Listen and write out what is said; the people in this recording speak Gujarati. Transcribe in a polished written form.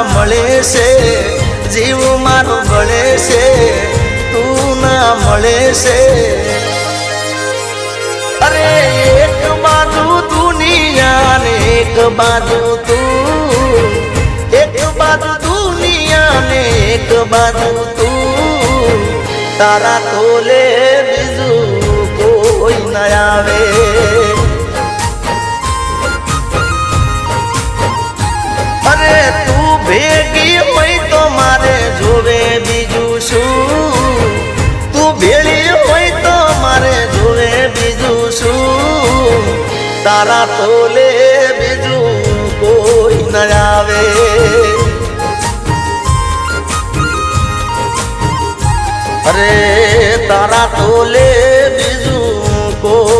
મળે છે જીવ મારો બળે છે તું ના મળે છે અરે એક બાજુ દુનિયા ને એક બાજુ તું એક બાજુ દુનિયા ને એક બાજુ તું તારા તોલે બીજું કોઈ ન આવે અરે તું ભેગી હોય તો મારે જોવે બીજું શું તું ભેળી હોય તો મારે જોવે બીજું શું તારા તોલે બીજું કોઈ ન આવે અરે તારા તોલે